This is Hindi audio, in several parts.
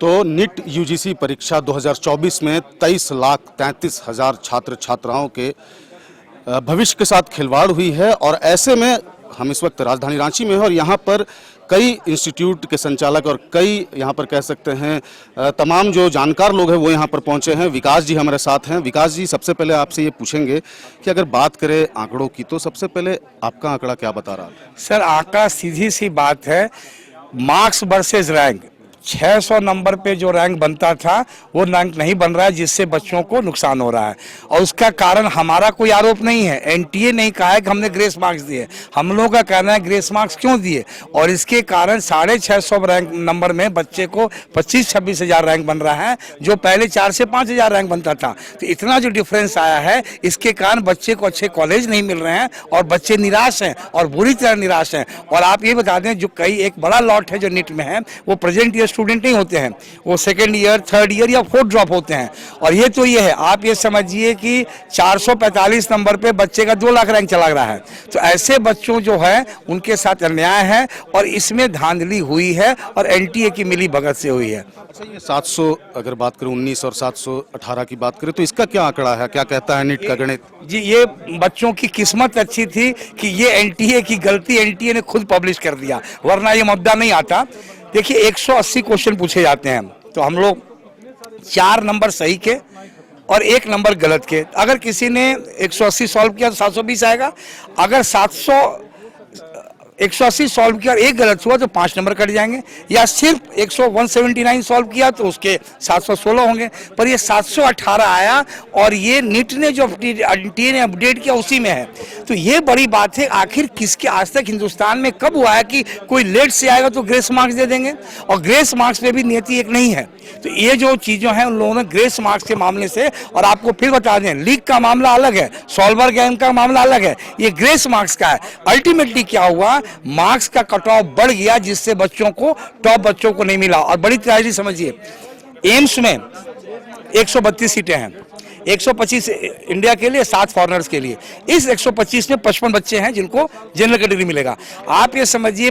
तो नीट यूजीसी परीक्षा 2024 में 23,33,000 छात्र छात्राओं के भविष्य के साथ खिलवाड़ हुई है। और ऐसे में हम इस वक्त राजधानी रांची में हैं और यहाँ पर कई इंस्टीट्यूट के संचालक और कई यहाँ पर कह सकते हैं तमाम जो जानकार लोग हैं वो यहाँ पर पहुँचे हैं। विकास जी हमारे साथ हैं। विकास जी, सबसे पहले आपसे ये पूछेंगे कि अगर बात करें आंकड़ों की तो सबसे पहले आपका आंकड़ा क्या बता रहा है? सर, आंकड़ा सीधी सी बात है, मार्क्स वर्सेस रैंक। 600 नंबर पे जो रैंक बनता था वो रैंक नहीं बन रहा है, जिससे बच्चों को नुकसान हो रहा है। और उसका कारण हमारा कोई आरोप नहीं है, एनटीए नहीं कहा है कि हमने ग्रेस मार्क्स दिए। हम लोगों का कहना है ग्रेस मार्क्स क्यों दिए, और इसके कारण 650 रैंक नंबर में बच्चे को 25-26 हज़ार रैंक बन रहा है, जो पहले 4 से 5 हज़ार रैंक बनता था। तो इतना जो डिफरेंस आया है, इसके कारण बच्चे को अच्छे कॉलेज नहीं मिल रहे हैं और बच्चे निराश हैं और बुरी तरह निराश हैं। और आप ये बता दें, जो कई एक बड़ा लॉट है जो नीट में है, वो प्रेजेंट ईयर स्टूडेंट नहीं होते हैं, वो सेकेंड ईयर, थर्ड ईयर या फोर्थ ड्रॉप होते हैं। और ये तो ये है, आप ये समझिए कि 445 नंबर पे बच्चे का 2 लाख रैंक चला रहा है। तो ऐसे बच्चों जो है उनके साथ अन्याय है और इसमें धांधली हुई है और एनटीए की मिली भगत से हुई है। अच्छा, ये 700 अगर बात करें 19 और 718 की बात करें तो इसका क्या आंकड़ा है, क्या कहता है नीट का गणित? जी, ये बच्चों की किस्मत अच्छी थी कि ये एनटीए की गलती एनटीए ने खुद पब्लिश कर दिया, वरना ये मुद्दा नहीं आता। देखिए, 180 क्वेश्चन पूछे जाते हैं, तो हम लोग 4 नंबर सही के और 1 नंबर गलत के। अगर किसी ने 180 सॉल्व किया तो 720 आएगा। अगर 180 सॉल्व किया और 1 गलत हुआ तो 5 नंबर कट जाएंगे। या सिर्फ 179 सॉल्व किया तो उसके 716 होंगे। पर ये 718 आया और ये नीट ने जो एनटीए ने अपडेट किया उसी में है। तो ये बड़ी बात है। आखिर किसके, आज तक हिंदुस्तान में कब हुआ है कि कोई लेट से आएगा तो ग्रेस मार्क्स दे देंगे? और ग्रेस मार्क्स पे भी नियति एक नहीं है। तो ये जो चीज़ें हैं उन लोगों ने ग्रेस मार्क्स के मामले से, और आपको फिर बता दें, लीक का मामला अलग है, सॉल्वर गेम का मामला अलग है, ये ग्रेस मार्क्स का है। अल्टीमेटली क्या हुआ, मार्क्स का कट ऑफ बढ़ गया, जिससे बच्चों को, टॉप बच्चों को नहीं मिला। और बड़ी ट्रेजेडी समझिए, एम्स में 132 सीटें हैं, 125 इंडिया के लिए, 7 फॉरेनर्स के लिए। इस 125 में 55 बच्चे हैं जिनको जनरल कैटेगरी मिलेगा। आप ये समझिए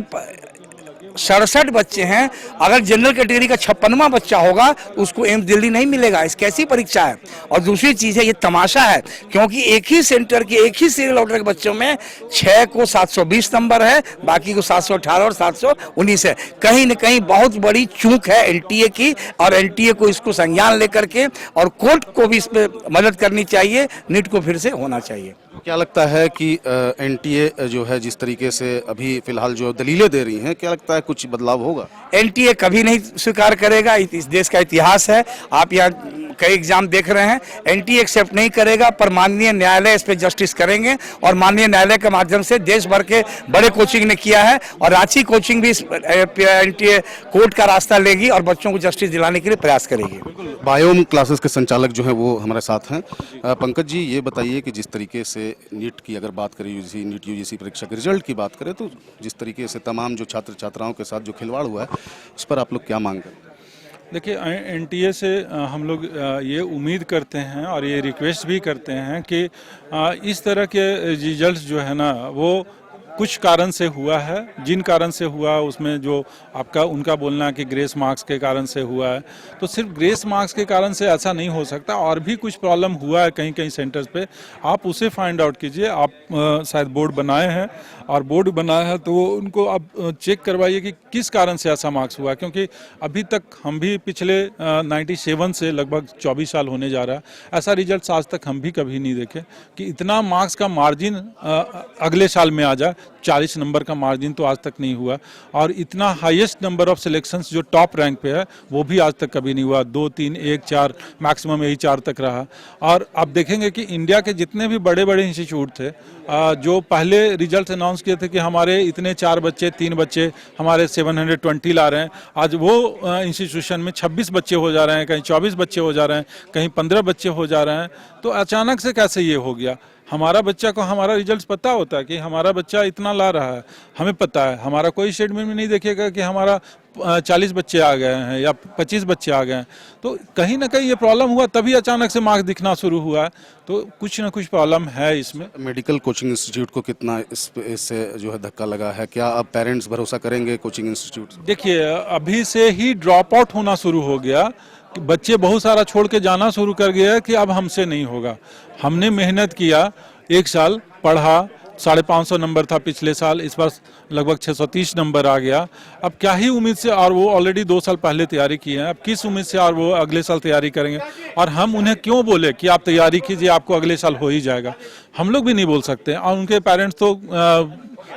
67 बच्चे हैं। अगर जनरल कैटेगरी का 56वां बच्चा होगा तो उसको एम्स दिल्ली नहीं मिलेगा। इस कैसी परीक्षा है? और दूसरी चीज़ है, ये तमाशा है, क्योंकि एक ही सेंटर के, एक ही सीरियल ऑर्डर के बच्चों में 6 को 720 नंबर है, बाकी को 718 और 719 है। कहीं न कहीं बहुत बड़ी चूक है एनटीए की, और एनटीए को इसको संज्ञान लेकर के और कोर्ट को भी इसमें मदद करनी चाहिए, नीट को फिर से होना चाहिए। क्या लगता है कि एनटीए जो है जिस तरीके से अभी फिलहाल जो दलीलें दे रही हैं, क्या लगता है कुछ बदलाव होगा? एनटीए कभी नहीं स्वीकार करेगा, इस देश का इतिहास है। आप यहाँ कई एग्जाम देख रहे हैं, एनटीए एक्सेप्ट नहीं करेगा, पर माननीय न्यायालय इस पे जस्टिस करेंगे। और माननीय न्यायालय के माध्यम से देश भर के बड़े कोचिंग ने किया है, और रांची कोचिंग भी एनटीए कोर्ट का रास्ता लेगी और बच्चों को जस्टिस दिलाने के लिए प्रयास करेगी। बायोम क्लासेस के संचालक जो हैं वो हमारे साथ हैं। पंकज जी, ये बताइए कि जिस तरीके से नीट की अगर बात करें, नीट यूजीसी परीक्षा के रिजल्ट की बात करें, तो जिस तरीके से तमाम जो छात्र छात्राओं के साथ जो खिलवाड़ हुआ है, उस पर आप लोग क्या मांग करते हैं? देखिए, एनटीए से हम लोग ये उम्मीद करते हैं और ये रिक्वेस्ट भी करते हैं कि इस तरह के रिजल्ट जो है ना, वो कुछ कारण से हुआ है। जिन कारण से हुआ उसमें जो आपका उनका बोलना है कि ग्रेस मार्क्स के कारण से हुआ है, तो सिर्फ ग्रेस मार्क्स के कारण से ऐसा नहीं हो सकता। और भी कुछ प्रॉब्लम हुआ है कहीं कहीं सेंटर्स पे, आप उसे फाइंड आउट कीजिए। आप शायद बोर्ड बनाए हैं, और बोर्ड बनाया है तो उनको आप चेक करवाइए कि किस कारण से ऐसा मार्क्स हुआ। क्योंकि अभी तक हम भी पिछले 97 से लगभग 24 साल होने जा रहा है, ऐसा रिजल्ट आज तक हम भी कभी नहीं देखे कि इतना मार्क्स का मार्जिन अगले साल में आ जाए। 40 नंबर का मार्जिन तो आज तक नहीं हुआ, और इतना हाईएस्ट नंबर ऑफ सिलेक्शंस जो टॉप रैंक पे है वो भी आज तक कभी नहीं हुआ। 2, 3, 1, 4, मैक्सिमम यही 4 तक रहा। और आप देखेंगे कि इंडिया के जितने भी बड़े बड़े इंस्टीट्यूट थे, जो पहले रिजल्ट अनाउंस किए थे कि हमारे इतने 4 बच्चे, 3 बच्चे हमारे 720 ला रहे हैं, आज वो इंस्टीट्यूशन में 26 बच्चे हो जा रहे हैं, कहीं 24 बच्चे हो जा रहे हैं, कहीं 15 बच्चे हो जा रहे हैं। तो अचानक से कैसे ये हो गया? हमारा बच्चा को हमारा रिजल्ट पता होता है कि हमारा बच्चा इतना ला रहा है, हमें पता है। हमारा कोई स्टेटमेंट में नहीं देखेगा कि हमारा 40 बच्चे आ गए हैं या 25 बच्चे आ गए हैं। तो कहीं ना कहीं ये प्रॉब्लम हुआ, तभी अचानक से मार्क्स दिखना शुरू हुआ है। तो कुछ ना कुछ प्रॉब्लम है इसमें। मेडिकल कोचिंग इंस्टीट्यूट को कितना इससे जो है धक्का लगा है? क्या अब पेरेंट्स भरोसा करेंगे कोचिंग इंस्टीट्यूट से? देखिए, अभी से ही ड्रॉप आउट होना शुरू हो गया कि बच्चे बहुत सारा छोड़ के जाना शुरू कर गया कि अब हमसे नहीं होगा। हमने मेहनत किया, एक साल पढ़ा, 550 नंबर था पिछले साल, इस बार लगभग 630 नंबर आ गया। अब क्या ही उम्मीद से, और वो ऑलरेडी 2 साल पहले तैयारी की है, अब किस उम्मीद से और वो अगले साल तैयारी करेंगे? और हम उन्हें क्यों बोले कि आप तैयारी कीजिए, आपको अगले साल हो ही जाएगा? हम लोग भी नहीं बोल सकते, और उनके पेरेंट्स तो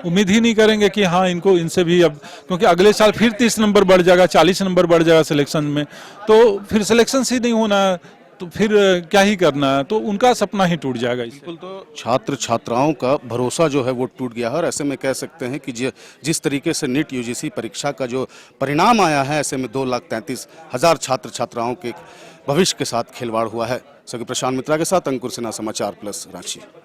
उम्मीद ही नहीं करेंगे कि हाँ इनको इनसे भी अब, क्योंकि अगले साल फिर 30 नंबर बढ़ जाएगा, 40 नंबर बढ़ जाएगा सिलेक्शन में, तो फिर सिलेक्शन ही नहीं होना है, तो फिर क्या ही करना है? तो उनका सपना ही टूट जाएगा इससे। बिल्कुल, तो छात्र छात्राओं का भरोसा जो है वो टूट गया है। और ऐसे में कह सकते हैं कि जिस तरीके से नीट यूजीसी परीक्षा का जो परिणाम आया है, ऐसे में 2,33,000 छात्र छात्राओं के भविष्य के साथ खिलवाड़ हुआ है। सभी प्रशांत मित्रा के साथ अंकुर सिन्हा, समाचार प्लस, रांची।